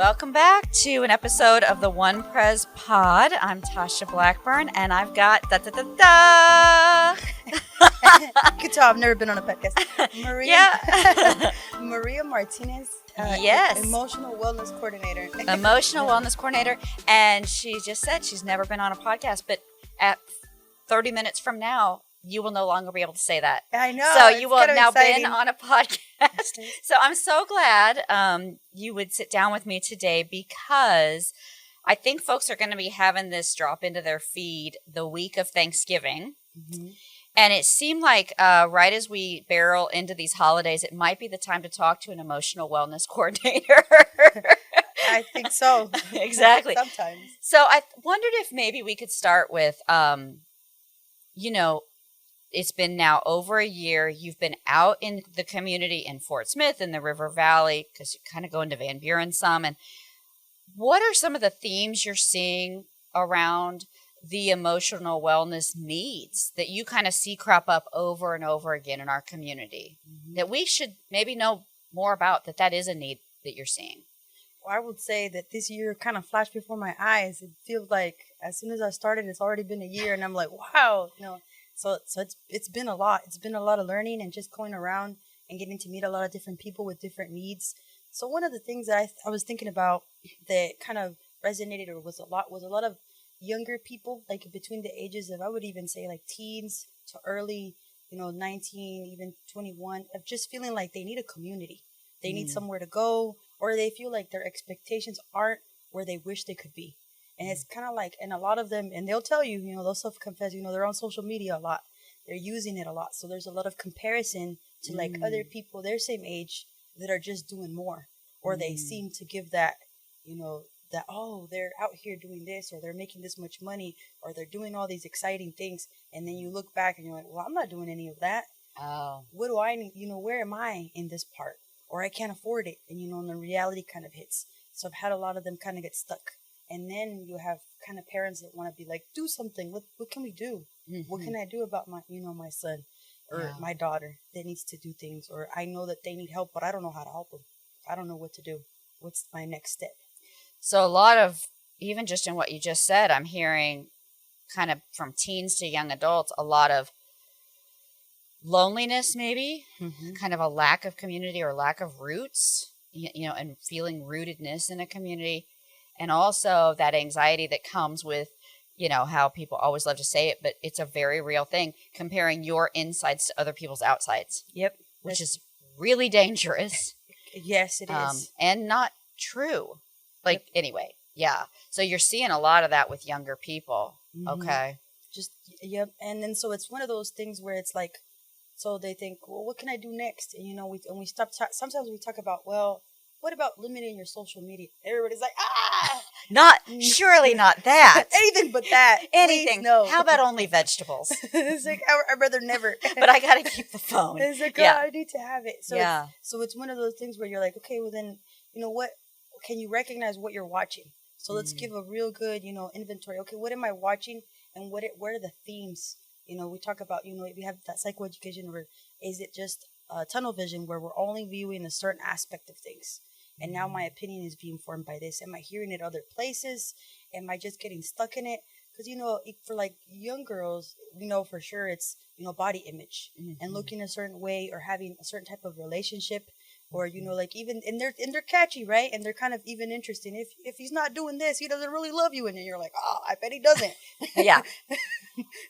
Welcome back to an episode of the PresPod. I'm Tasha Blackburn, and I've got da-da-da-da. You can tell I've never been on a podcast. Maria Martinez. Yes. Emotional wellness coordinator. Emotional wellness coordinator. And she just said she's never been on a podcast, but at 30 minutes from now, you will no longer be able to say that. I know. So you will have now exciting. been on a podcast. So I'm so glad you would sit down with me today, because I think folks are going to be having this drop into their feed the week of Thanksgiving. Mm-hmm. And it seemed like right as we barrel into these holidays, it might be the time to talk to an emotional wellness coordinator. I think so. Exactly. Sometimes. So I wondered if maybe we could start with, it's been now over a year. You've been out in the community in Fort Smith, in the River Valley, because you kind of go into Van Buren some. And what are some of the themes you're seeing around the emotional wellness needs that you kind of see crop up over and over again in our community, that we should maybe know more about, that is a need that you're seeing? Well, I would say that this year kind of flashed before my eyes. It feels like as soon as I started, it's already been a year, and I'm like, wow, So it's been a lot. It's been a lot of learning and just going around and getting to meet a lot of different people with different needs. So one of the things that I was thinking about that kind of resonated or was a lot of younger people, like between the ages of, I would even say like teens to early, 19, even 21, of just feeling like they need a community. They need somewhere to go, or they feel like their expectations aren't where they wish they could be. And it's kind of like, and a lot of them, and they'll tell you, they'll self-confess, they're on social media a lot. They're using it a lot. So there's a lot of comparison to like other people their same age that are just doing more. Or they seem to give that, that, oh, they're out here doing this, or they're making this much money, or they're doing all these exciting things. And then you look back and you're like, well, I'm not doing any of that. Oh. What do I need? Where am I in this part? Or I can't afford it. And, and the reality kind of hits. So I've had a lot of them kind of get stuck. And then you have kind of parents that want to be like, do something. What can we do? Mm-hmm. What can I do about my, my son or my daughter that needs to do things? Or I know that they need help, but I don't know how to help them. I don't know what to do. What's my next step? So a lot of, even just in what you just said, I'm hearing kind of from teens to young adults, a lot of loneliness, maybe, kind of a lack of community or lack of roots, and feeling rootedness in a community. And also that anxiety that comes with, how people always love to say it, but it's a very real thing, comparing your insides to other people's outsides. Yep. Which is really dangerous. Yes, it is. And not true. Anyway, yeah. So you're seeing a lot of that with younger people. Mm-hmm. Okay. Yep. And then so it's one of those things where it's like, so they think, well, what can I do next? And, we stop, sometimes we talk about, well, what about limiting your social media? Everybody's like, surely not that. Anything but that. Anything. Please, no. How about only vegetables? It's like, I'd rather never. But I got to keep the phone. It's like, I need to have it. So yeah. So it's one of those things where you're like, okay, well then, what, can you recognize what you're watching? So let's give a real good, inventory. Okay, what am I watching? And what are the themes? We talk about, we have that psychoeducation, or is it just tunnel vision where we're only viewing a certain aspect of things? And now my opinion is being formed by this. Am I hearing it other places? Am I just getting stuck in it? Because, for like young girls, we know for sure it's, body image and looking a certain way or having a certain type of relationship or, like even, and they're catchy, right? And they're kind of even interesting. If he's not doing this, he doesn't really love you. And then you're like, oh, I bet he doesn't. Yeah.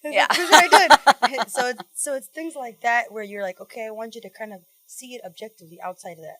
Yeah. I did. So it's things like that where you're like, okay, I want you to kind of see it objectively outside of that.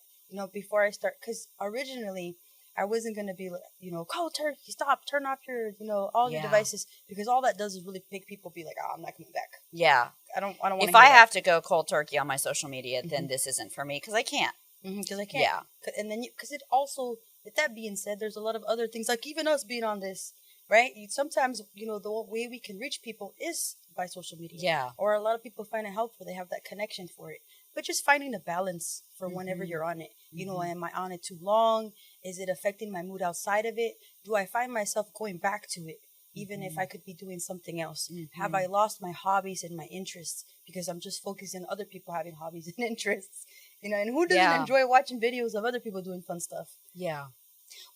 Before I start, because originally I wasn't going to be like, cold turkey, stop, turn off your, all your devices, because all that does is really make people be like, oh, I'm not coming back. Yeah. I don't want to. If I have to go cold turkey on my social media, then this isn't for me, because I can't. Because I can't. Yeah. And then, because it also, with that being said, there's a lot of other things, like even us being on this, right? Sometimes, the way we can reach people is by social media. Yeah. Or a lot of people find it helpful. They have that connection for it. But just finding a balance for whenever you're on it. Am I on it too long? Is it affecting my mood outside of it? Do I find myself going back to it, even if I could be doing something else? Have I lost my hobbies and my interests because I'm just focusing on other people having hobbies and interests? And who doesn't enjoy watching videos of other people doing fun stuff? Yeah.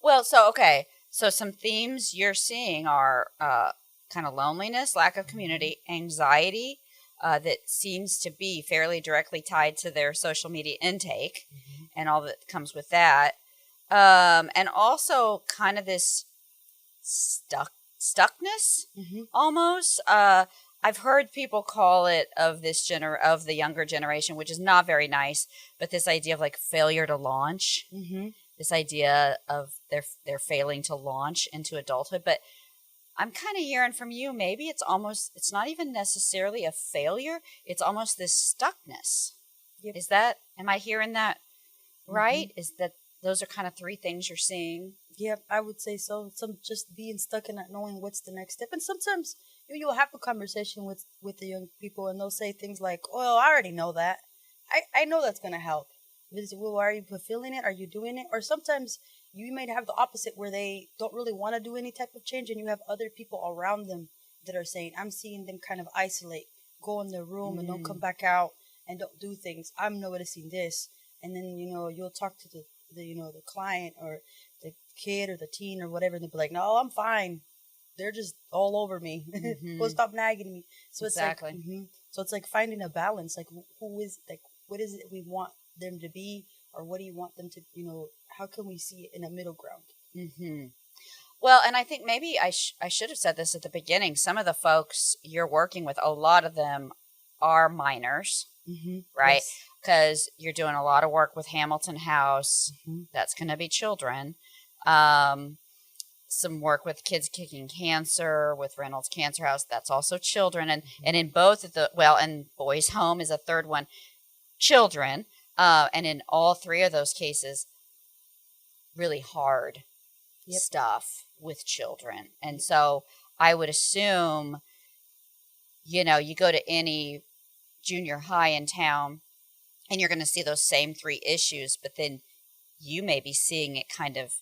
Well, okay. So some themes you're seeing are kind of loneliness, lack of community, anxiety, that seems to be fairly directly tied to their social media intake and all that comes with that. And also kind of this stuckness almost. I've heard people call it of of the younger generation, which is not very nice, but this idea of like failure to launch. This idea of they're failing to launch into adulthood. But I'm kind of hearing from you, maybe it's not even necessarily a failure. It's almost this stuckness. Yep. Am I hearing that right? Is that those are kind of three things you're seeing? Yep, I would say so. Some just being stuck and not knowing what's the next step. And sometimes you'll have a conversation with the young people and they'll say things like, well, I already know that. I know that's going to help. Well, are you fulfilling it? Are you doing it? Or sometimes you might have the opposite where they don't really want to do any type of change and you have other people around them that are saying, I'm seeing them kind of isolate, go in their room and don't come back out and don't do things. I'm noticing this. And then, you'll talk to the client or the kid or the teen or whatever, and they'll be like, no, I'm fine. They're just all over me. Well, stop nagging me. So exactly. It's like, so it's like finding a balance. Like, what is it we want them to be, or what do you want them to, how can we see it in a middle ground? Well, and I think maybe I should have said this at the beginning. Some of the folks you're working with, a lot of them are minors, right? Because you're doing a lot of work with Hamilton House. That's going to be children. Some work with Kids Kicking Cancer, with Reynolds Cancer House. That's also children. And in both of and Boys Home is a third one, children. And in all three of those cases, really hard stuff with children. And so I would assume, you go to any junior high in town and you're going to see those same three issues, but then you may be seeing it kind of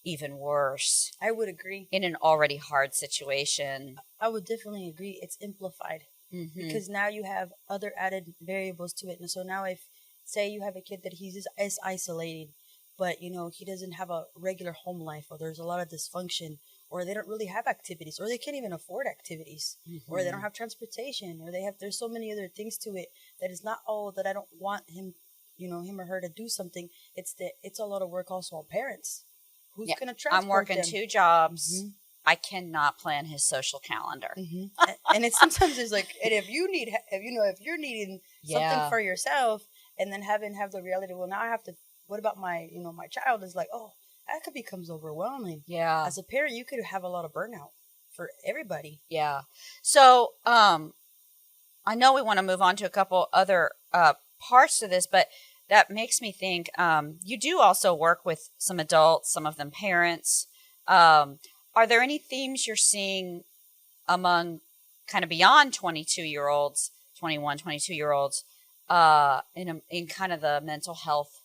even worse. I would agree. In an already hard situation. I would definitely agree. It's amplified because now you have other added variables to it. And so now if, say you have a kid that he's is isolated, but, he doesn't have a regular home life, or there's a lot of dysfunction, or they don't really have activities, or they can't even afford activities, or they don't have transportation, or there's so many other things to it that is not all that I don't want him, him or her to do something. It's a lot of work also on parents. Who's going to transport I'm working them? 2 jobs. I cannot plan his social calendar. And it's sometimes it's like, and if you're needing something for yourself, and then have the reality, well, now I have to, what about my, my child is like, oh, that becomes overwhelming. Yeah. As a parent, you could have a lot of burnout for everybody. Yeah. So, I know we want to move on to a couple other parts to this, but that makes me think, you do also work with some adults, some of them parents. Are there any themes you're seeing among kind of beyond 22-year-olds, 21, 22-year-olds, in kind of the mental health?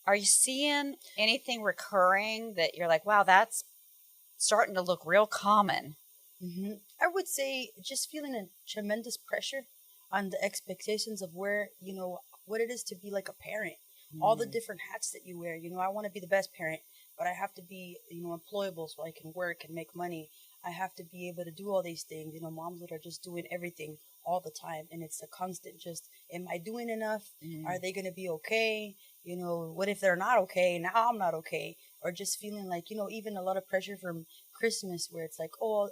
Are you seeing anything recurring that you're like, wow, that's starting to look real common? I would say just feeling a tremendous pressure on the expectations of where, what it is to be like a parent. All the different hats that you wear. I want to be the best parent, but I have to be, employable so I can work and make money. I have to be able to do all these things. Moms that are just doing everything all the time. And it's a constant just, am I doing enough? Are they going to be okay? What if they're not okay? Now I'm not okay. Or just feeling like, even a lot of pressure from Christmas where it's like, oh,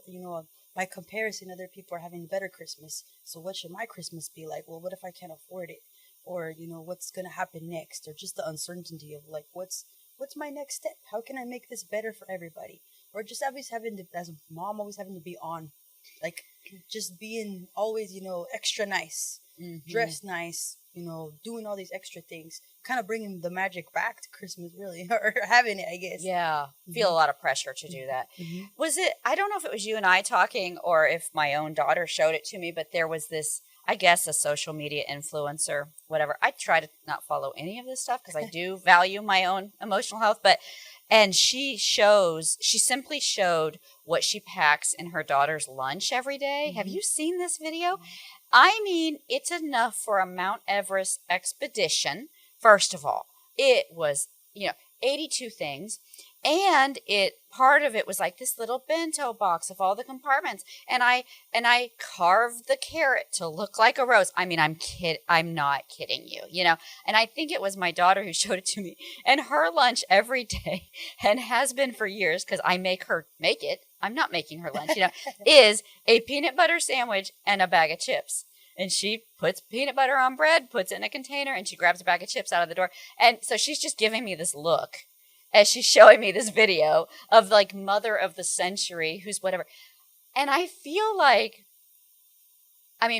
by comparison, other people are having better Christmas. So what should my Christmas be like? Well, what if I can't afford it? Or, what's going to happen next? Or just the uncertainty of like, what's my next step? How can I make this better for everybody? Or just always having to, as a mom, always having to be on, like just being always, extra nice, dressed nice, doing all these extra things, kind of bringing the magic back to Christmas, really, or having it, I guess. Yeah. Feel a lot of pressure to do that. Was it, I don't know if it was you and I talking or if my own daughter showed it to me, but there was this, I guess, a social media influencer, whatever. I try to not follow any of this stuff because I do value my own emotional health, and she simply showed what she packs in her daughter's lunch every day. Have you seen this video? I mean, it's enough for a Mount Everest expedition. First of all, it was, 82 things. And part of it was like this little bento box of all the compartments. And I carved the carrot to look like a rose. I mean, I'm not kidding you, And I think it was my daughter who showed it to me. And her lunch every day, and has been for years, because I make her make it. I'm not making her lunch, is a peanut butter sandwich and a bag of chips. And she puts peanut butter on bread, puts it in a container, and she grabs a bag of chips out of the door. And so she's just giving me this look as she's showing me this video of like mother of the century, who's whatever. And I feel like I'm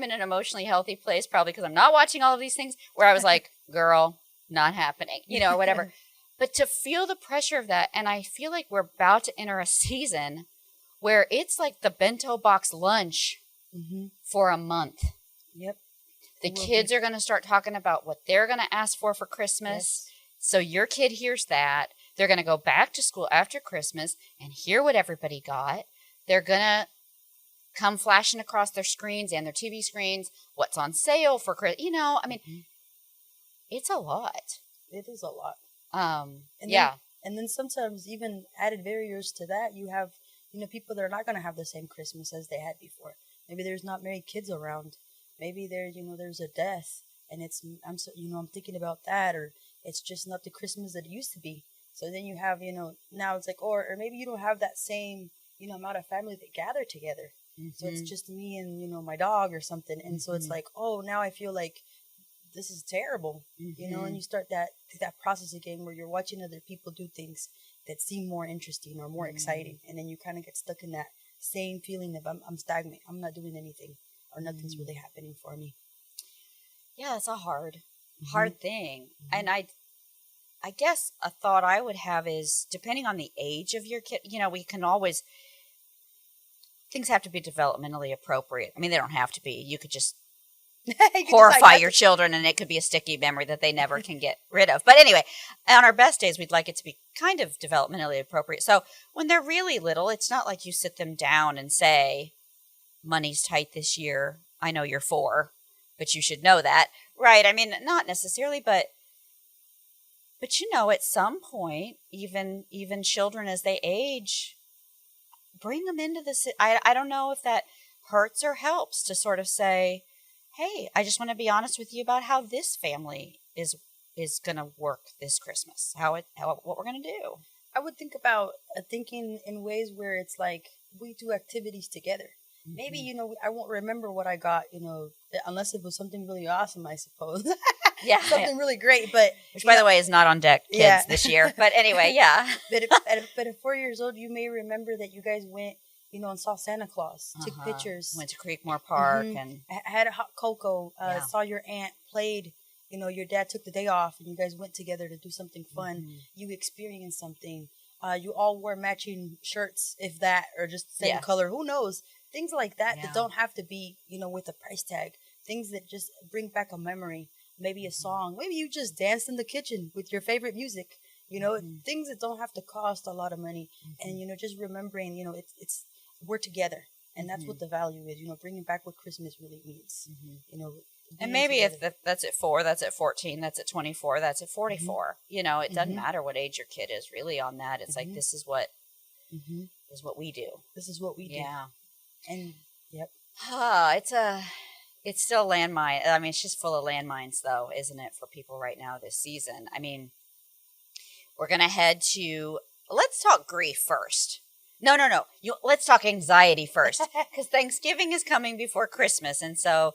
in an emotionally healthy place, probably because I'm not watching all of these things, where I was like, girl, not happening, or whatever. But to feel the pressure of that, and I feel like we're about to enter a season where it's like the bento box lunch for a month. Yep. The kids are going to start talking about what they're going to ask for Christmas. Yes. So your kid hears that. They're going to go back to school after Christmas and hear what everybody got. They're going to come flashing across their screens and their TV screens what's on sale for Christmas. It's a lot. It is a lot. And then sometimes even added barriers to that, you have, people that are not going to have the same Christmas as they had before. Maybe there's not married kids around. Maybe there's a death, and I'm thinking about that, or it's just not the Christmas that it used to be. So then you have, now it's like, or maybe you don't have that same, amount of family that gather together. Mm-hmm. So it's just me and, my dog or something. And so it's like, oh, now I feel like this is terrible, and you start that process again where you're watching other people do things that seem more interesting or more exciting. And then you kind of get stuck in that same feeling of I'm stagnant. I'm not doing anything, or nothing's really happening for me. Yeah, it's a hard thing. And I guess a thought I would have is, depending on the age of your kid, we can always, things have to be developmentally appropriate. I mean, they don't have to be. You could just horrify your children, and it could be a sticky memory that they never can get rid of. But anyway, on our best days, we'd like it to be kind of developmentally appropriate. So when they're really little, it's not like you sit them down and say, money's tight this year. I know you're 4, but you should know that. Right. I mean, not necessarily, but at some point, even children as they age, bring them into this. I don't know if that hurts or helps to sort of say, hey, I just want to be honest with you about how this family is going to work this Christmas, what we're going to do. I would think about thinking in ways where it's like we do activities together. Mm-hmm. Maybe, I won't remember what I got, unless it was something really awesome, I suppose. Yeah. Something really great, but... Which, by the way, is not on deck, kids, this year. But anyway, yeah. But at 4 years old, you may remember that you guys went, and saw Santa Claus, took pictures. Went to Creekmore Park and... Had a hot cocoa, saw your aunt, played, your dad took the day off, and you guys went together to do something fun. Mm-hmm. You experienced something. You all wore matching shirts, if that, or just the same color. Who knows? Things like that that don't have to be, with a price tag. Things that just bring back a memory. Maybe a song. Maybe you just danced in the kitchen with your favorite music. Things that don't have to cost a lot of money. Mm-hmm. And, just remembering, it's we're together. And that's what the value is, bringing back what Christmas really means. Mm-hmm. And maybe together. If that's at 4, that's at 14, that's at 24, that's at 44. Mm-hmm. It doesn't matter what age your kid is really on that. It's like, this is what is what we do. This is what we do. Yeah. And, yep. It's still a landmine. I mean, it's just full of landmines, though, isn't it, for people right now this season? I mean, we're going to head to, let's talk grief first. No. Let's talk anxiety first, because Thanksgiving is coming before Christmas. And so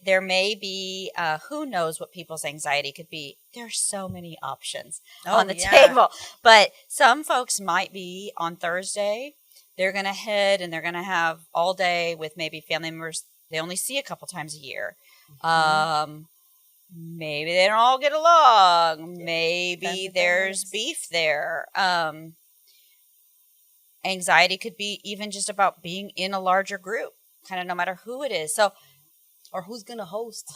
there may be, who knows what people's anxiety could be. There's so many options on the table. But some folks might be on Thursday. They're going to head and they're going to have all day with maybe family members they only see a couple times a year. Mm-hmm. Maybe they don't all get along. Maybe there's beef there. Anxiety could be even just about being in a larger group, kind of no matter who it is. So, or who's going to host?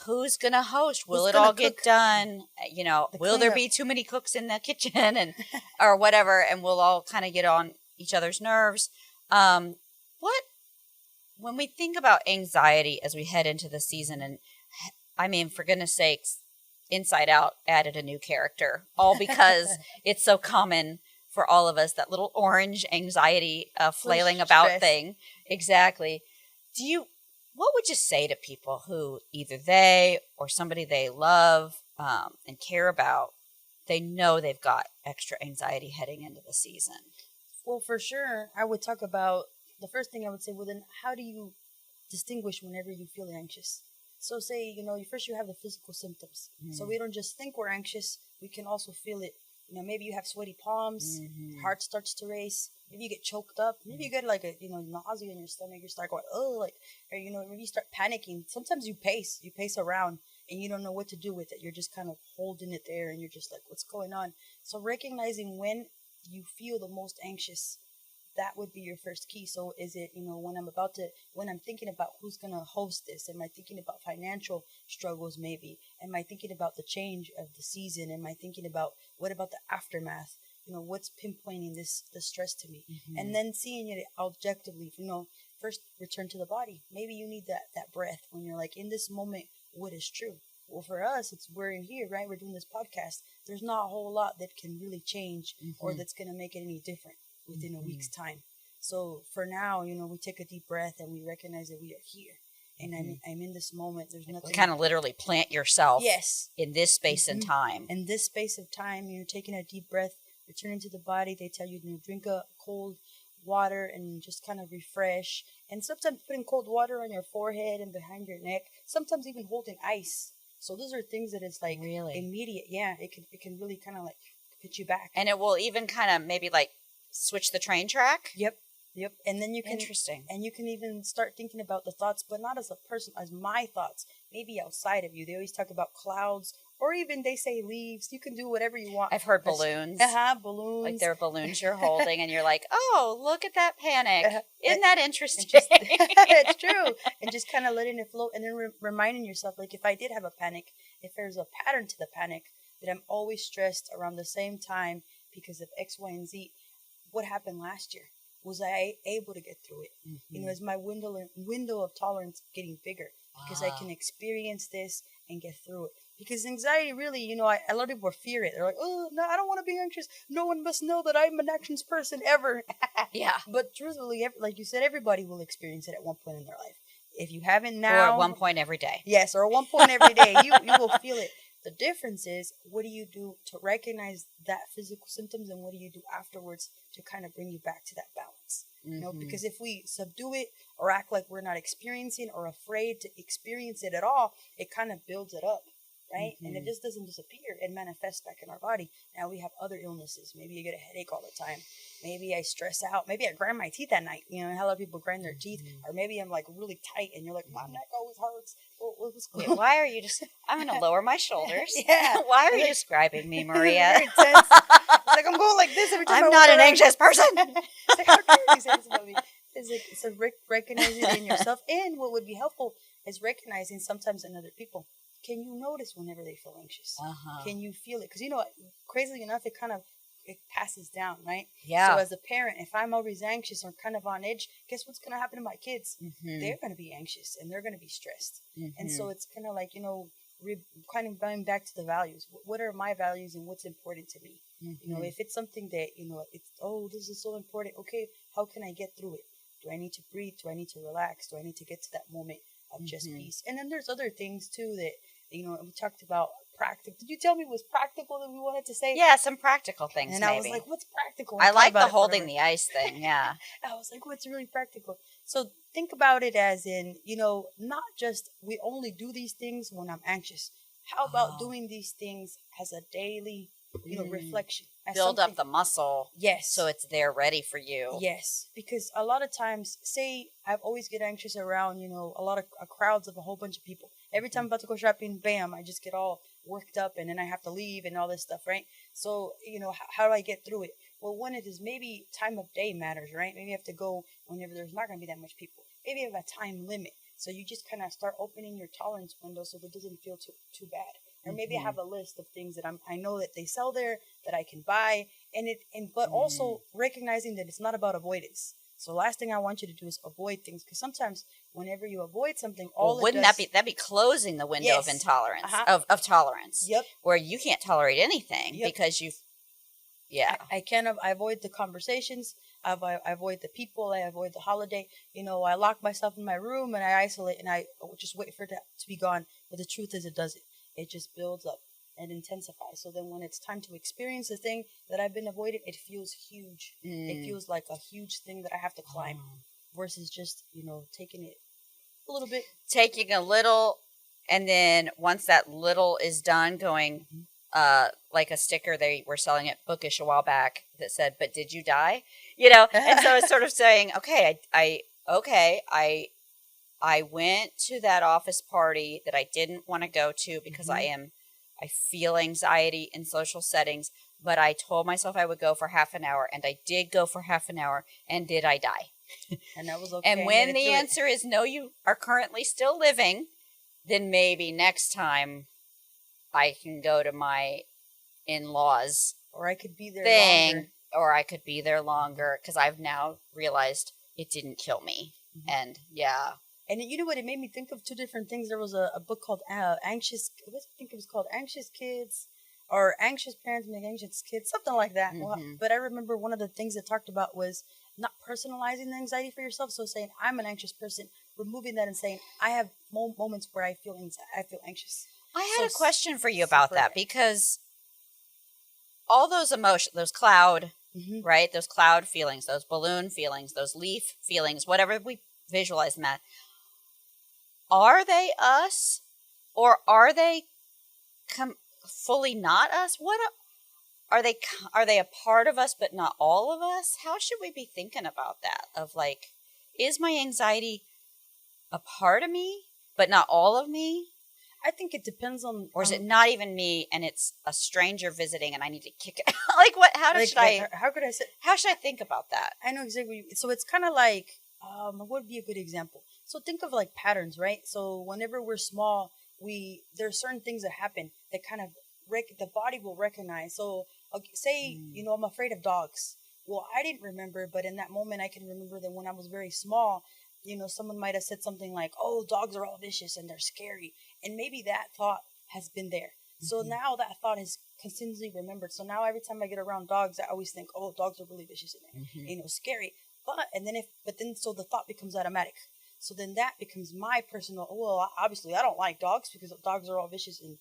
Will it all get done? Will there be too many cooks in the kitchen and or whatever? And we'll all kind of get on each other's nerves. When we think about anxiety as we head into the season, and I mean, for goodness sakes, Inside Out added a new character, all because it's so common for all of us, that little orange anxiety, flailing about stress thing. Exactly. What would you say to people who either they or somebody they love and care about, they know they've got extra anxiety heading into the season? Well, for sure, I would talk about the first thing I would say. Well, then, how do you distinguish whenever you feel anxious? So, say first you have the physical symptoms. So we don't just think we're anxious; we can also feel it. Maybe you have sweaty palms, heart starts to race. Maybe you get choked up. Maybe you get like a nausea in your stomach. You start going or maybe you start panicking. Sometimes you pace around, and you don't know what to do with it. You're just kind of holding it there, and you're just like, what's going on? So recognizing when you feel the most anxious, that would be your first key. So is it, when I'm thinking about who's going to host this? Am I thinking about financial struggles maybe? Am I thinking about the change of the season? Am I thinking about, what about the aftermath? What's pinpointing the stress to me? And then seeing it objectively, first return to the body. Maybe you need that breath when you're like, in this moment, what is true? Well, for us, we're in here, right? We're doing this podcast. There's not a whole lot that can really change or that's going to make it any different within a week's time. So for now, we take a deep breath and we recognize that we are here. And I'm in this moment. There's nothing. Kind of literally plant yourself in this space and time. In this space of time, taking a deep breath, returning to the body. They tell you to drink a cold water and just kind of refresh. And sometimes putting cold water on your forehead and behind your neck. Sometimes even holding ice. So those are things that is like really immediate. Yeah, it can really kind of like put you back. And it will even kind of maybe like switch the train track. Yep. And then you can interesting. And you can even start thinking about the thoughts, but not as a person, as my thoughts, maybe outside of you. They always talk about clouds, or even they say leaves. You can do whatever you want. I've heard balloons. Balloons. Like there are balloons you're holding, and you're like, oh, look at that panic. Isn't that interesting? It's true. And just kind of letting it flow, and then reminding yourself, like, if I did have a panic, if there's a pattern to the panic, that I'm always stressed around the same time because of X, Y, and Z. What happened last year? Was I able to get through it? Is my window of tolerance getting bigger? Because I can experience this and get through it. Because anxiety really, a lot of people fear it. They're like, oh, no, I don't want to be anxious. No one must know that I'm an anxious person ever. Yeah. But truthfully, like you said, everybody will experience it at one point in their life. If you haven't now. Or at one point every day. Yes, or at one point every day. You will feel it. The difference is, what do you do to recognize that physical symptoms, and what do you do afterwards to kind of bring you back to that balance? Because if we subdue it or act like we're not experiencing or afraid to experience it at all, it kind of builds it up, right? And it just doesn't disappear. It manifests back in our body. Now we have other illnesses. Maybe you get a headache all the time. Maybe I stress out. Maybe I grind my teeth at night. A lot of people grind their teeth. Or maybe I'm like really tight and you're like, my neck always hurts. What's going on? Why are you just, I'm going to lower my shoulders. Yeah. Why are you describing me, Maria? Very tense. It's like I'm going like this every time. I'm not an anxious person. It's like, how dare you say this about me? It's recognizing it in yourself. And what would be helpful is recognizing sometimes in other people. Can you notice whenever they feel anxious? Can you feel it? Because, crazily enough, it passes down, right? Yeah. So as a parent, if I'm always anxious or kind of on edge, guess what's going to happen to my kids? They're going to be anxious and they're going to be stressed. And so it's kind of like, kind of going back to the values. What are my values and what's important to me? If it's something that, this is so important. Okay, how can I get through it? Do I need to breathe? Do I need to relax? Do I need to get to that moment of just peace? And then there's other things too that, we talked about practical. Did you tell me it was practical that we wanted to say? Yeah, some practical things. And maybe. I was like, what's practical? I like the holding the ice thing. Yeah. I was like, what's really practical? So think about it as in, not just we only do these things when I'm anxious. How about doing these things as a daily, reflection? Build up the muscle. Yes. So it's there ready for you. Yes. Because a lot of times, say I always get anxious around, a lot of crowds of a whole bunch of people. Every time I'm about to go shopping, bam, I just get all worked up and then I have to leave and all this stuff, right? So, how do I get through it? Well, one, it is maybe time of day matters, right? Maybe you have to go whenever there's not going to be that much people. Maybe you have a time limit. So you just kind of start opening your tolerance window so that it doesn't feel too bad. Or maybe I have a list of things that I know that they sell there that I can buy, but also recognizing that it's not about avoidance. So the last thing I want you to do is avoid things, because sometimes whenever you avoid something, wouldn't that be closing the window of intolerance, of tolerance? Yep. Where you can't tolerate anything because I avoid the conversations. I avoid the people. I avoid the holiday. I lock myself in my room and I isolate and I just wait for it to be gone. But the truth is, it doesn't. It just builds up and intensifies. So then when it's time to experience the thing that I've been avoiding, it feels huge. It feels like a huge thing that I have to climb versus just, taking it a little bit. Taking a little, and then once that little is done, going, like a sticker they were selling at Bookish a while back that said, "But did you die?" And so it's sort of saying, okay, I went to that office party that I didn't want to go to because I feel anxiety in social settings, but I told myself I would go for half an hour, and I did go for half an hour, and did I die? And that was okay. And when the answer is no, you are currently still living, then maybe next time I can go to my in-laws, or I could be there longer. Or I could be there longer, because I've now realized it didn't kill me. And and you know what? It made me think of two different things. There was a book called Anxious. I think it was called Anxious Kids, or Anxious Parents Make Anxious Kids, something like that. But I remember one of the things it talked about was not personalizing the anxiety for yourself. So saying, I'm an anxious person, removing that and saying, I have moments where I feel anxious. I had a question for you about that, because all those emotions, those cloud, right? Those cloud feelings, those balloon feelings, those leaf feelings, whatever we visualize them at, are they us, or are they fully not us? What are they? Are they a part of us but not all of us? How should we be thinking about that? Of like, is my anxiety a part of me but not all of me? I think it depends on... Or is it not even me and it's a stranger visiting and I need to kick it? Like what? How should I think about that? I know exactly. So it's kind of like, what would be a good example? So think of like patterns, right? So whenever we're small, there are certain things that happen that kind of the body will recognize. So say, I'm afraid of dogs. Well, I didn't remember, but in that moment, I can remember that when I was very small, someone might have said something like, "Oh, dogs are all vicious and they're scary." And maybe that thought has been there. So now that thought is consistently remembered. So now every time I get around dogs, I always think, "Oh, dogs are really vicious and scary." So the thought becomes automatic. So then that becomes my personal, well, obviously I don't like dogs because dogs are all vicious and,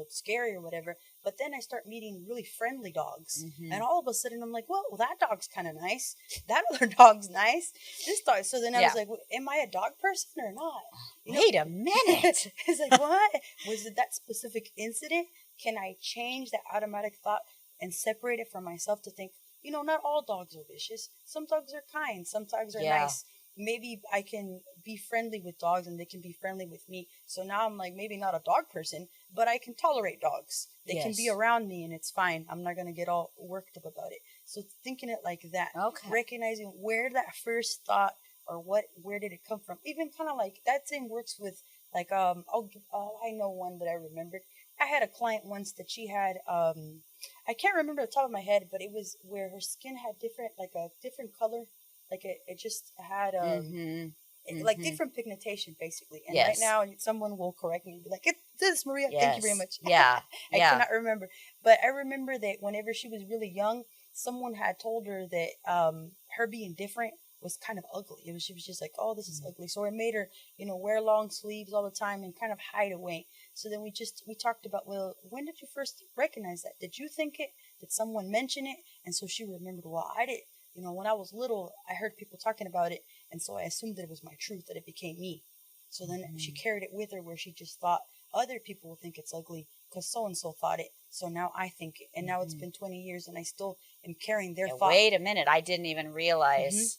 scary or whatever. But then I start meeting really friendly dogs. And all of a sudden I'm like, well, that dog's kind of nice. That other dog's nice. This dog. So then I was like, well, am I a dog person or not? Wait a minute. It's like, what? Was it that specific incident? Can I change that automatic thought and separate it from myself to think, not all dogs are vicious. Some dogs are kind. Some dogs are nice. Maybe I can be friendly with dogs and they can be friendly with me. So now I'm like, maybe not a dog person, but I can tolerate dogs. They can be around me and it's fine. I'm not going to get all worked up about it. So thinking it like that, recognizing where that first thought or where did it come from? Even kind of like that same works with like, I know one that I remembered. I had a client once that she had, I can't remember the top of my head, but it was where her skin had a different color. Like it just had like different pigmentation, basically. And right now, someone will correct me and be like, "It's this, Maria." Thank you very much. I cannot remember, but I remember that whenever she was really young, someone had told her that her being different was kind of ugly. She was just like, "Oh, this is ugly." So it made her, wear long sleeves all the time and kind of hide away. So then we talked about, well, when did you first recognize that? Did you think it? Did someone mention it? And so she remembered, well, I did. When I was little, I heard people talking about it, and so I assumed that it was my truth, that it became me. So then she carried it with her where she just thought other people will think it's ugly because so-and-so thought it. So now I think it. And now it's been 20 years, and I still am carrying their thought. Wait a minute. I didn't even realize.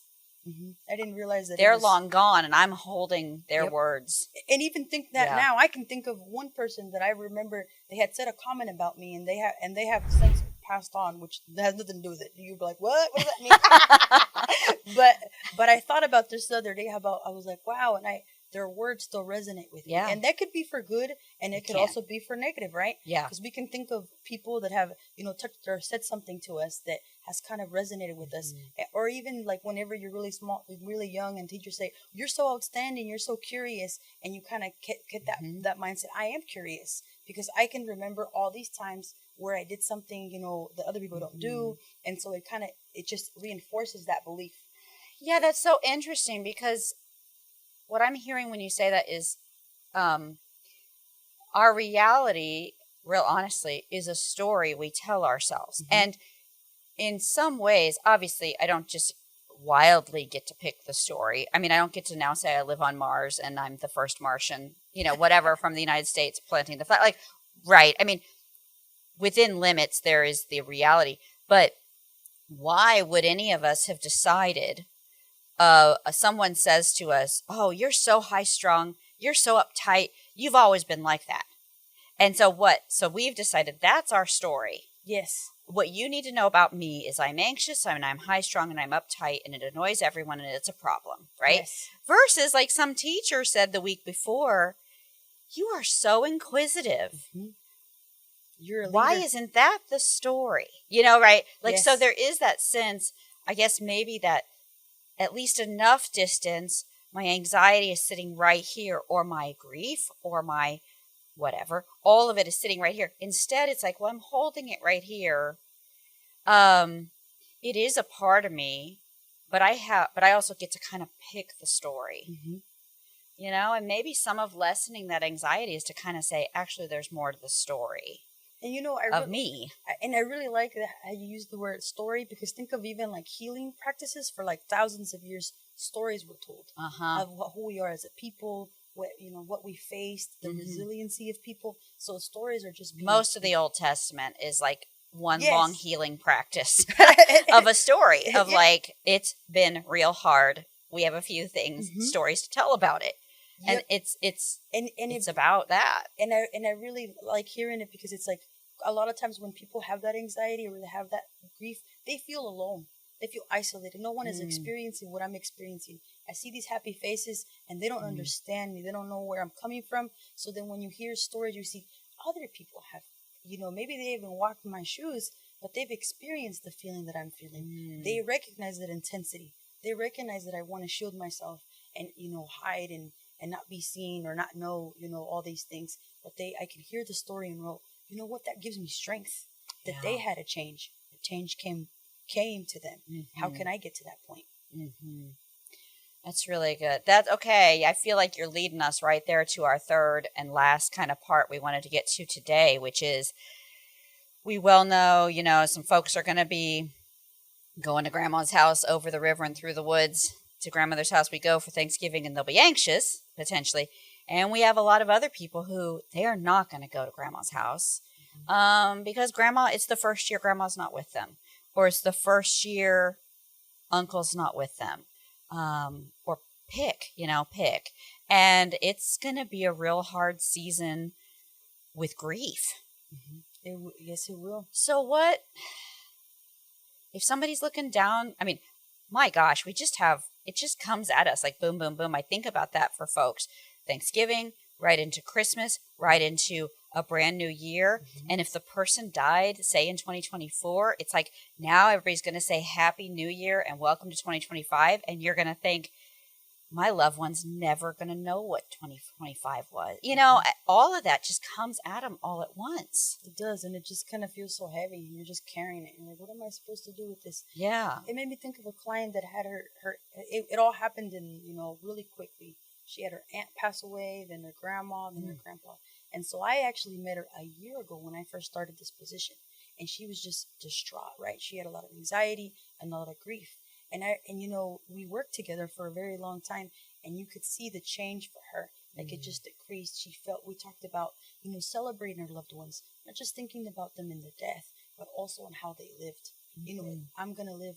I didn't realize that they're long gone, and I'm holding their words. And even think that now, I can think of one person that I remember. They had said a comment about me, and they have since passed on, which has nothing to do with it. You'd be like, what does that mean? but I thought about this the other day. I was like, wow. And their words still resonate with me. Yeah. And that could be for good, and it could also be for negative, right? Yeah. Because we can think of people that have, touched or said something to us that has kind of resonated with us. Or even like whenever you're really small, really young, and teachers say, you're so outstanding, you're so curious, and you kind of get that mindset. I am curious because I can remember all these times where I did something, that other people don't do. And so it just reinforces that belief. Yeah, that's so interesting, because what I'm hearing when you say that is our reality, real honestly, is a story we tell ourselves. And in some ways, obviously, I don't just wildly get to pick the story. I mean, I don't get to now say I live on Mars and I'm the first Martian, whatever, from the United States planting the flag. Like, right. I mean, within limits, there is the reality. But why would any of us have decided, someone says to us, oh, you're so high strung, you're so uptight, you've always been like that. And so what? So we've decided that's our story. Yes. What you need to know about me is I'm anxious, I'm high strung, and I'm uptight, and it annoys everyone, and it's a problem, right? Yes. Versus, like some teacher said the week before, you are so inquisitive. You're a leader. Why isn't that the story? Right? Like, Yes. so there is that sense, I guess maybe that at least enough distance, my anxiety is sitting right here, or my grief, or my whatever, all of it is sitting right here. Instead, it's like, well, I'm holding it right here. It is a part of me, but I also get to kind of pick the story, and maybe some of lessening that anxiety is to kind of say, actually, there's more to the story. And me. And I really like that how you use the word story, because think of even like healing practices for like thousands of years. Stories were told of who we are as a people, what we faced, the resiliency of people. So stories are just most of the Old Testament is like one Yes. long healing practice of a story of like, it's been real hard. We have a few things, stories to tell about it. And it's about that. And I really like hearing it, because it's like a lot of times when people have that anxiety or they have that grief, they feel alone. They feel isolated. No one is experiencing what I'm experiencing. I see these happy faces and they don't understand me. They don't know where I'm coming from. So then when you hear stories, you see other people have, maybe they haven't walked in my shoes, but they've experienced the feeling that I'm feeling. They recognize that intensity. They recognize that I want to shield myself and, hide and not be seen or not know, all these things. But I can hear the story and roll. You know what? That gives me strength that they had a change. The change came to them. How can I get to that point? That's really good. That's okay. I feel like you're leading us right there to our third and last kind of part we wanted to get to today, which is, we well know, some folks are going to be going to grandma's house over the river and through the woods. To grandmother's house we go for Thanksgiving, and they'll be anxious, potentially. And we have a lot of other people who they are not going to go to grandma's house because it's the first year grandma's not with them, or it's the first year uncle's not with them, or pick. And it's going to be a real hard season with grief. Yes, it will. So what if somebody's looking down? I mean, my gosh, it just comes at us like boom, boom, boom. I think about that for folks. Thanksgiving, right into Christmas, right into a brand new year. And if the person died, say in 2024, it's like now everybody's going to say Happy New Year and welcome to 2025. And you're going to think, my loved one's never going to know what 2025 was. All of that just comes at them all at once. It does, and it just kind of feels so heavy, and you're just carrying it. And you're like, what am I supposed to do with this? Yeah. It made me think of a client that had it all happened in, really quickly. She had her aunt pass away, then her grandma, then her grandpa. And so I actually met her a year ago when I first started this position. And she was just distraught, right? She had a lot of anxiety and a lot of grief. And we worked together for a very long time, and you could see the change for her. Like it just decreased. We talked about, celebrating her loved ones, not just thinking about them in their death, but also on how they lived. I'm going to live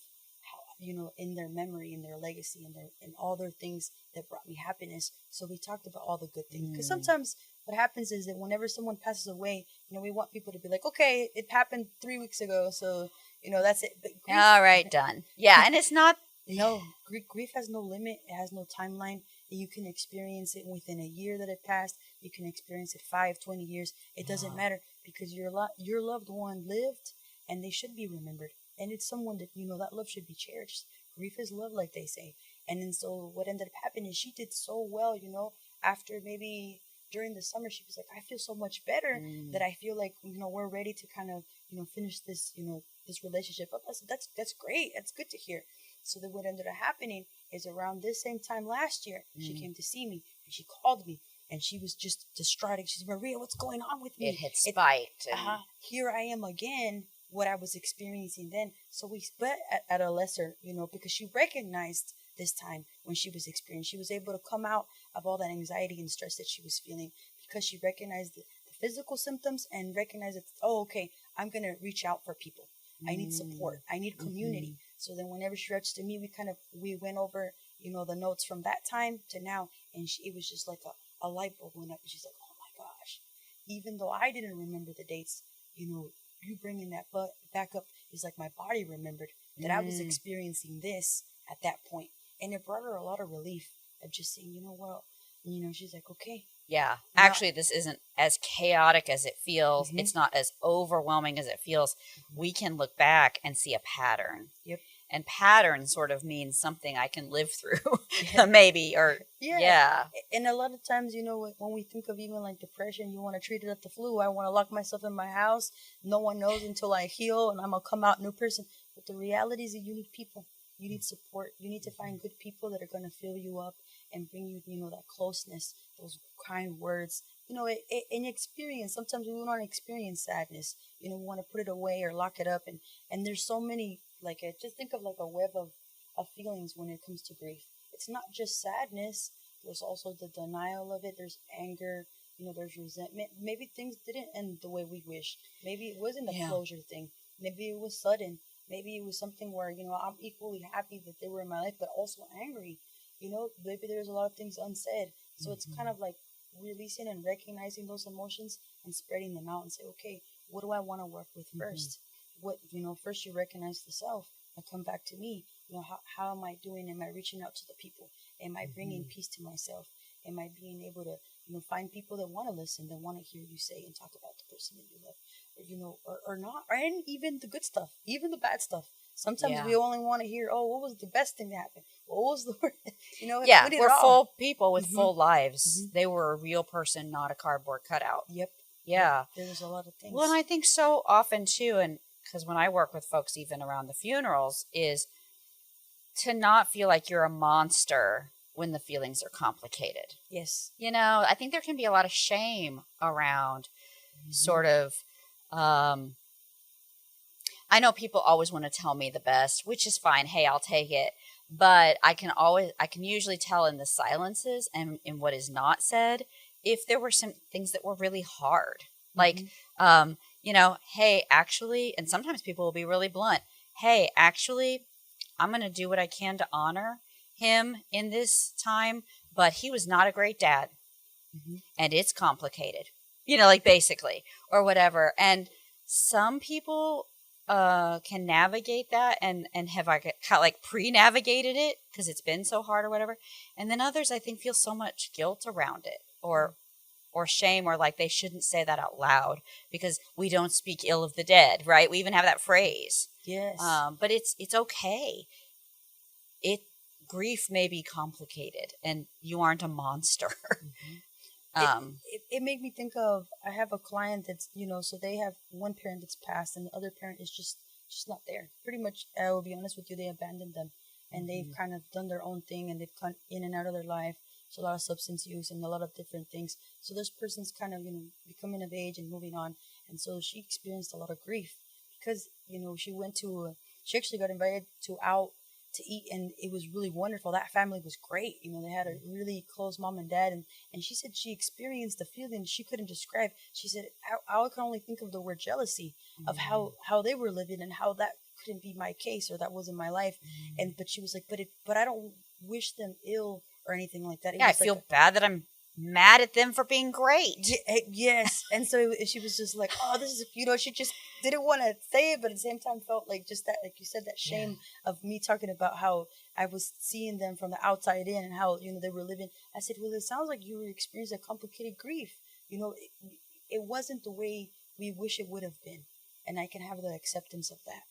in their memory, in their legacy, and all their things that brought me happiness. So we talked about all the good things. Because sometimes what happens is that whenever someone passes away, we want people to be like, okay, it happened 3 weeks ago, so that's it. But all right, done. Yeah, and it's not. No, grief has no limit. It has no timeline. You can experience it within a year that it passed. You can experience it 5, 20 years. It doesn't matter, because your loved one lived, and they should be remembered. And it's someone that, that love should be cherished. Grief is love, like they say. And then so what ended up happening is she did so well, after maybe during the summer, she was like, I feel so much better that I feel like, we're ready to kind of, finish this, this relationship up. I said, that's great. That's good to hear. So then what ended up happening is around this same time last year, she came to see me and she called me and she was just distraught. She said, Maria, what's going on with me? It had spiked. Here I am again, what I was experiencing then. So we split at a lesser, because she recognized this time when she was experiencing, she was able to come out of all that anxiety and stress that she was feeling, because she recognized the physical symptoms and recognized that, oh, okay, I'm going to reach out for people. I need support. I need community. So then whenever she reached to me, we went over, the notes from that time to now. And it was just like a light bulb went up. And she's like, oh my gosh, even though I didn't remember the dates, you bringing that back up is like my body remembered that I was experiencing this at that point. And it brought her a lot of relief of just saying, she's like, okay. Yeah. Actually, this isn't as chaotic as it feels. It's not as overwhelming as it feels. We can look back and see a pattern. Yep. And pattern sort of means something I can live through, maybe, or, yeah. And a lot of times, when we think of even like depression, you want to treat it like the flu. I want to lock myself in my house. No one knows until I heal and I'm going to come out a new person. But the reality is that you need people. You need support. You need to find good people that are going to fill you up and bring you, that closeness, those kind words. In experience, sometimes we want to experience sadness. We want to put it away or lock it up. And there's so many, just think of like a web of feelings when it comes to grief. It's not just sadness. There's also the denial of it. There's anger. There's resentment. Maybe things didn't end the way we wish. Maybe it wasn't a closure thing. Maybe it was sudden. Maybe it was something where, I'm equally happy that they were in my life, but also angry. Maybe there's a lot of things unsaid. So it's kind of like releasing and recognizing those emotions and spreading them out and say, okay, what do I want to work with first? What, first you recognize the self and come back to me. How am I doing? Am I reaching out to the people? Am I bringing peace to myself? Am I being able to, find people that want to listen, that want to hear you say and talk about the person that you love, or not, and even the good stuff, even the bad stuff. Sometimes we only want to hear, oh, what was the best thing that happened? What was the worst? We're full people with full lives. They were a real person, not a cardboard cutout. Yep. Yeah. There's a lot of things. Well, and I think so often too, and because when I work with folks, even around the funerals, is to not feel like you're a monster when the feelings are complicated. Yes. I think there can be a lot of shame around sort of, I know people always want to tell me the best, which is fine. Hey, I'll take it. But I can usually tell in the silences and in what is not said, if there were some things that were really hard, like, hey, actually, and sometimes people will be really blunt. Hey, actually, I'm going to do what I can to honor him in this time, but he was not a great dad and it's complicated, basically, or whatever. And some people can navigate that and have pre-navigated it because it's been so hard or whatever. And then others, I think, feel so much guilt around it or shame, or like they shouldn't say that out loud because we don't speak ill of the dead, right? We even have that phrase. Yes. But it's okay. Grief may be complicated and you aren't a monster. It made me think of, I have a client that's, so they have one parent that's passed and the other parent is just not there. Pretty much, I will be honest with you, they abandoned them and they've kind of done their own thing and they've come in and out of their life. So a lot of substance use and a lot of different things. So this person's kind of, becoming of age and moving on. And so she experienced a lot of grief because, she actually got invited out to eat and it was really wonderful. That family was great. They had a really close mom and dad. And she said she experienced the feeling she couldn't describe. She said, I can only think of the word jealousy of how they were living and how that couldn't be my case or that wasn't my life. But she was like, but I don't wish them ill or anything like that. I feel bad that I'm mad at them for being great. Yes. And so she was just like, oh, this is, she just didn't want to say it, but at the same time felt like just that, like you said, that shame of me talking about how I was seeing them from the outside in and how, they were living. I said, well, it sounds like you were experiencing a complicated grief. It wasn't the way we wish it would have been. And I can have the acceptance of that.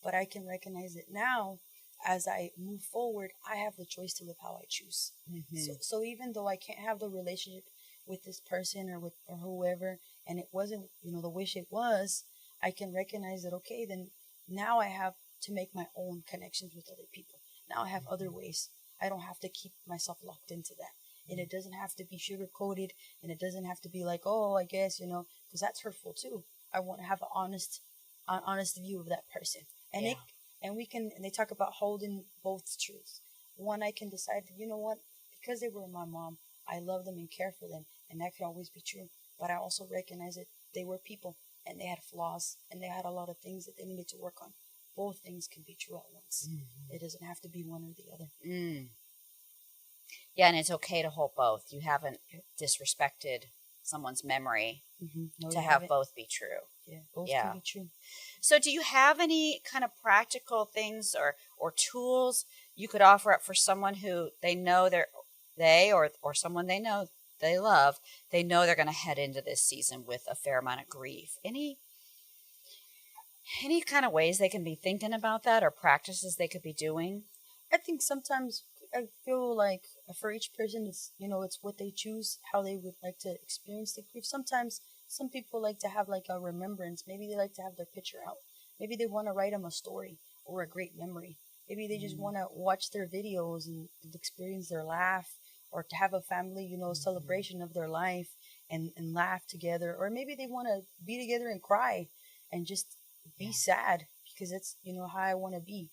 But I can recognize it now. As I move forward, I have the choice to live how I choose. Mm-hmm. So even though I can't have the relationship with this person or whoever, and it wasn't, the wish it was, I can recognize that, okay, then now I have to make my own connections with other people. Now I have other ways. I don't have to keep myself locked into that. And it doesn't have to be sugar-coated, and it doesn't have to be like, oh, I guess, because that's hurtful too. I want to have an honest view of that person. And and they talk about holding both truths. One, I can decide that, you know what, because they were my mom, I love them and care for them, and that can always be true. But I also recognize that they were people, and they had flaws, and they had a lot of things that they needed to work on. Both things can be true at once. Mm-hmm. It doesn't have to be one or the other. Mm. Yeah, and it's okay to hold both. You haven't disrespected someone's memory to have both be true. Yeah, both can be true. So do you have any kind of practical things or tools you could offer up for someone who they know or someone they know they love, they know they're going to head into this season with a fair amount of grief? Any kind of ways they can be thinking about that or practices they could be doing? I think sometimes I feel like for each person, it's what they choose, how they would like to experience the grief. Sometimes some people like to have like a remembrance. Maybe they like to have their picture out. Maybe they want to write them a story or a great memory. Maybe they just want to watch their videos and experience their laugh, or to have a family, celebration of their life and laugh together. Or maybe they want to be together and cry and just be sad because it's, how I want to be.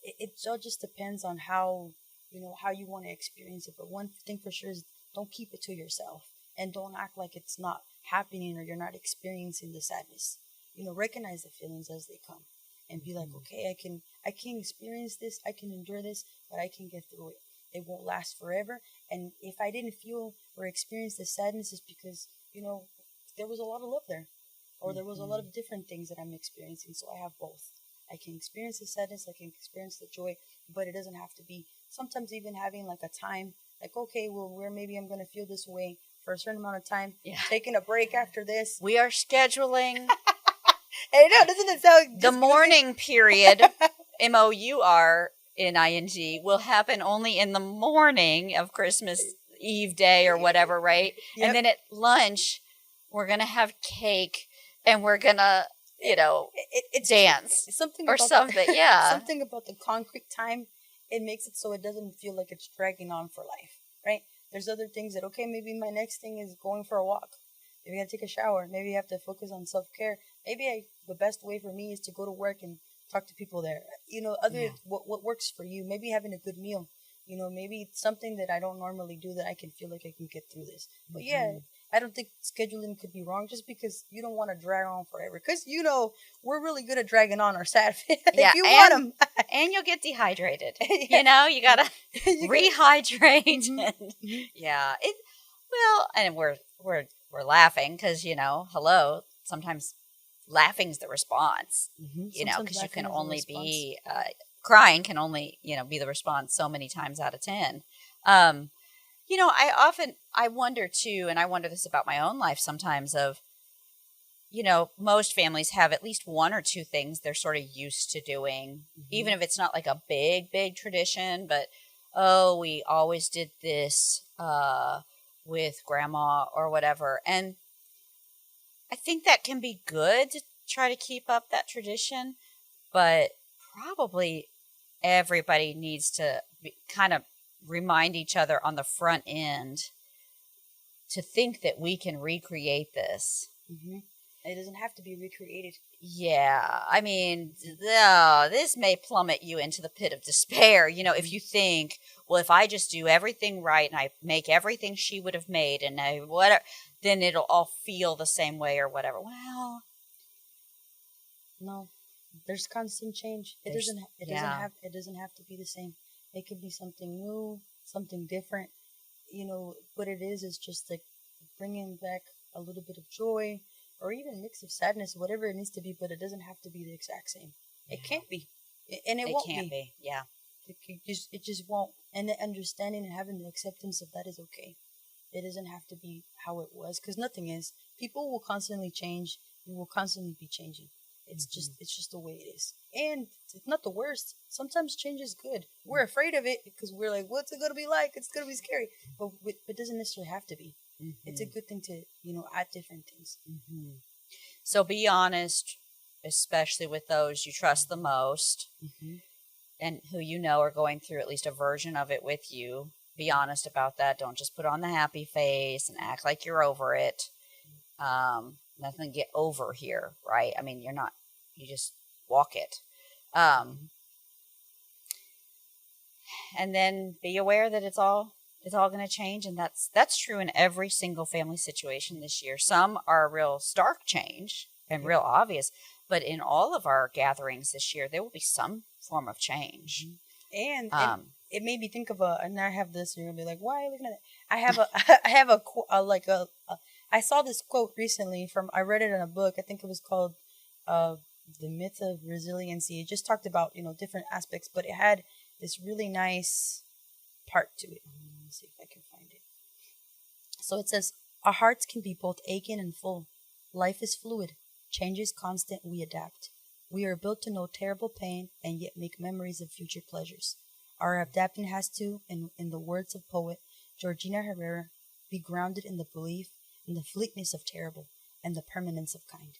It all just depends on how you want to experience it. But one thing for sure is don't keep it to yourself and don't act like it's not happening or you're not experiencing the sadness. Recognize the feelings as they come and be like, okay, I can experience this, I can endure this, but I can get through it. It won't last forever. And if I didn't feel or experience the sadness, it's because, there was a lot of love there, or there was a lot of different things that I'm experiencing. So I have both. I can experience the sadness, I can experience the joy, but it doesn't have to be. Sometimes even having like a time, like, okay, well, where maybe I'm going to feel this way for a certain amount of time, taking a break after this. We are scheduling. I know, doesn't it sound the mourning period, MOURNING, will happen only in the morning of Christmas Eve day or whatever, right? Yep. And then at lunch, we're going to have cake and we're going to, dance something or something. Yeah. Something about the concrete time, it makes it so it doesn't feel like it's dragging on for life, right? There's other things that, okay, maybe my next thing is going for a walk. Maybe I gotta take a shower. Maybe you have to focus on self-care. Maybe the best way for me is to go to work and talk to people there. What works for you. Maybe having a good meal. Maybe it's something that I don't normally do that I can feel like I can get through this. But I don't think scheduling could be wrong just because you don't want to drag on forever. Because, we're really good at dragging on our sad feelings. Yeah, if you want them. And you'll get dehydrated. You got to rehydrate. And we're laughing because, hello, sometimes laughing's the response, because you can only be, crying can only, be the response so many times out of 10. I wonder too, and I wonder this about my own life sometimes of, most families have at least one or two things they're sort of used to doing, even if it's not like a big, big tradition, but, oh, we always did this with grandma or whatever. And I think that can be good to try to keep up that tradition, but probably everybody needs to kind of remind each other on the front end to think that we can recreate this. It doesn't have to be recreated. Yeah. I mean, this may plummet you into the pit of despair. If you think, well, if I just do everything right and I make everything she would have made and whatever, then it'll all feel the same way or whatever. Well, no, there's constant change. It doesn't have to be the same. It could be something new, something different. what it is just like bringing back a little bit of joy or even a mix of sadness, whatever it needs to be, but it doesn't have to be the exact same. It can't be. And it won't can't be. Yeah. It just won't. And the understanding and having the acceptance of that is okay. It doesn't have to be how it was, because nothing is. People will constantly change. We will constantly be changing. It's just the way it is. And it's not the worst. Sometimes change is good. We're afraid of it because we're like, what's it going to be like? It's going to be scary. But it doesn't necessarily have to be. It's a good thing to, add different things. So be honest, especially with those you trust the most and who are going through at least a version of it with you. Be honest about that. Don't just put on the happy face and act like you're over it. Nothing to get over here, right? I mean, you just walk it. And then be aware that it's all going to change. And that's true in every single family situation this year. Some are a real stark change and real obvious, but in all of our gatherings this year, there will be some form of change. And it made me think of and I have this, you're going to be like, why are you looking at it? I have I saw this quote recently I read it in a book. I think it was called The Myth of Resiliency. It just talked about, different aspects, but it had this really nice part to it. Let me see if I can find it. So it says, our hearts can be both aching and full. Life is fluid. Change is constant. We adapt. We are built to know terrible pain and yet make memories of future pleasures. Our adapting has to, in the words of poet Georgina Herrera, be grounded in the belief in the fleetness of terrible and the permanence of kind.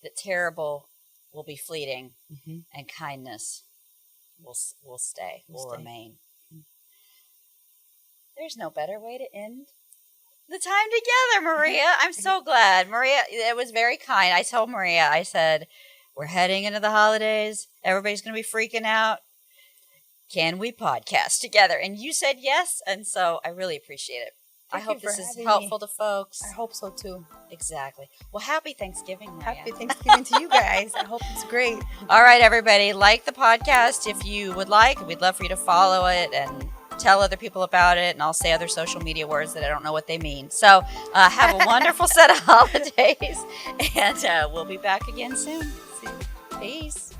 The terrible will be fleeting and kindness will stay, will remain. There's no better way to end the time together, Maria. I'm so glad. Maria, it was very kind. I told Maria, I said, we're heading into the holidays. Everybody's going to be freaking out. Can we podcast together? And you said yes, and so I really appreciate it. I hope this is helpful to folks. I hope so, too. Exactly. Well, happy Thanksgiving, Maria. Happy Thanksgiving to you guys. I hope it's great. All right, everybody. Like the podcast if you would like. We'd love for you to follow it and tell other people about it. And I'll say other social media words that I don't know what they mean. So have a wonderful set of holidays. And we'll be back again soon. See you. Peace.